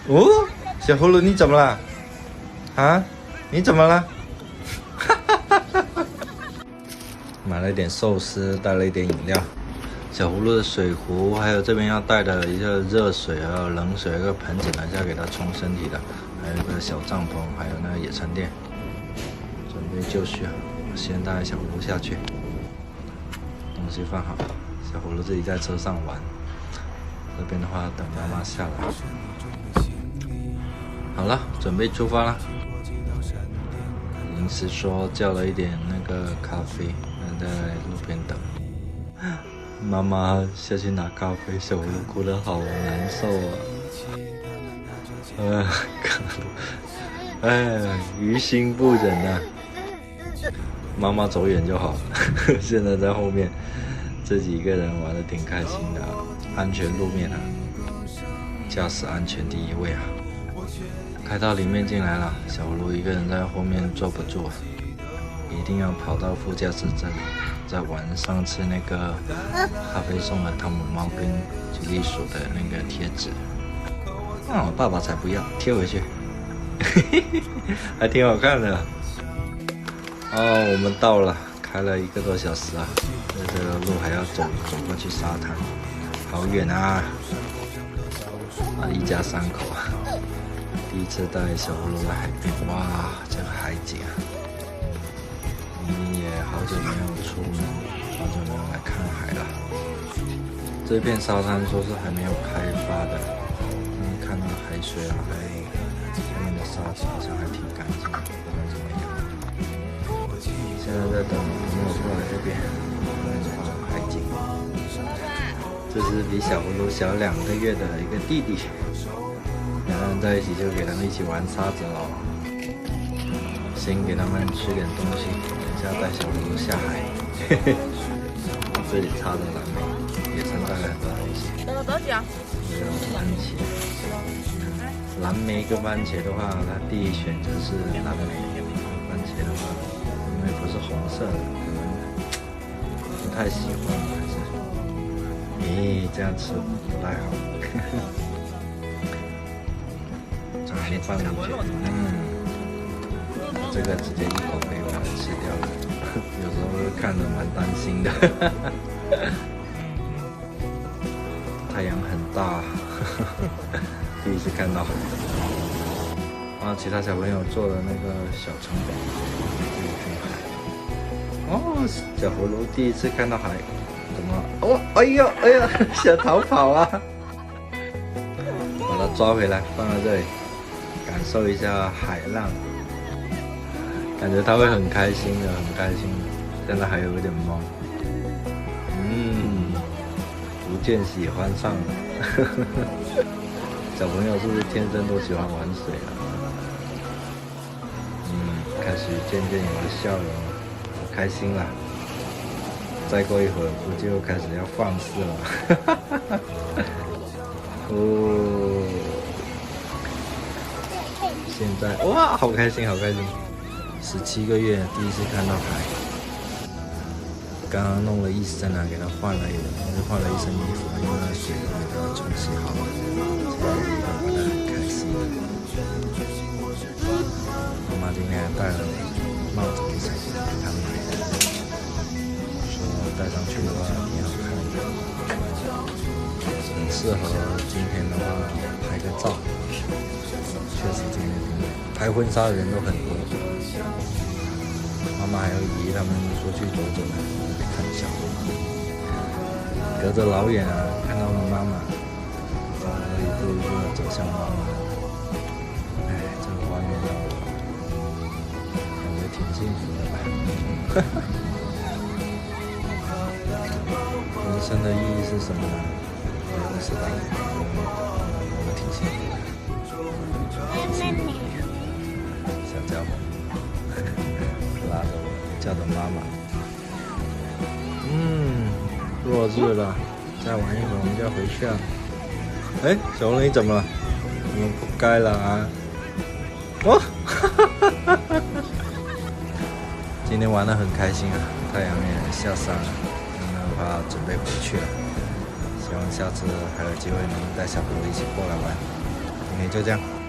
哦，小葫芦你怎么了？啊，你怎么了？买了一点寿司，带了一点饮料，小葫芦的水壶，还有这边要带的一个热水，还有冷水，一个盆子，等一下给它冲身体的，还有一个小帐篷，还有那个野餐垫，准备就绪。我先带小葫芦下去，东西放好，小葫芦自己在车上玩。这边的话，等妈妈下来。好了，准备出发了。临时说叫了一点那个咖啡，在路边等。妈妈下去拿咖啡，小葫芦哭得好难受啊！于心不忍啊！妈妈走远就好，现在在后面自己一个人玩得挺开心的，安全路面啊，驾驶安全第一位啊！开到里面进来了，小葫芦一个人在后面坐不住啊，一定要跑到副驾驶这里，再玩上次那个咖啡送的汤姆猫跟吉利鼠的那个贴纸。我爸爸才不要，贴回去，还挺好看的。我们到了，开了1个多小时啊，这个路还要走过去沙滩，好远啊！一家3口啊。第一次带小葫芦来海边，哇，这个海景啊！你也好久没有出门，好久没有来看海了。这片沙滩说是还没有开发的，看到海水啊，还有下面的沙子好像还挺干净的，不知道怎么样。现在在等朋友过来这边看海景。这是比小葫芦小2个月的一个弟弟。两个人在一起就给他们一起玩沙子咯，先给他们吃点东西，等一下带小葫芦下海。这里插着蓝莓，野餐带了很多东西。等多久？还有番茄，蓝莓跟番茄的话，他第一选择是蓝莓，番茄的话，因为不是红色的，可能不太喜欢，还是，这样吃不太好。先放进去，这个直接一口可以把它吃掉了，有时候看着蛮担心的。太阳很大，第一次看到。其他小朋友做了那个小城堡，小葫芦第一次看到海，怎么？哎呦，想逃跑啊！把它抓回来，放在这里。感受一下海浪，感觉他会很开心的，很开心的。现在还有一点懵，逐渐喜欢上了。小朋友是不是天生都喜欢玩水啊？开始渐渐有了笑容了，好开心啦！再过一会儿估计又开始要放肆了。现在哇，好开心，好开心！17个月第一次看到海，刚刚弄了一身啊，给他换了一身衣服，因为那水都给他冲洗好了，现在玩得很开心。妈妈今天还戴了帽子给他们买的，说戴上去的话挺好看的，很适合今天的话拍个照。确实今天拍婚纱的人都很多，妈妈还有姨他们出去走走，看小葫芦，隔着老远啊看到了妈妈，一步一步的走向妈妈。这个画面让我感觉挺幸福的吧。人生的意义是什么呢？我也不知道，我挺幸福的。小家伙拉着我，叫着妈妈。落日了，再玩一会儿我们就要回去了。小龙你怎么了？我们不该了啊！今天玩得很开心啊，太阳也下山了，的话准备回去了。希望下次还有机会能带小朋友一起过来玩，因为就这样。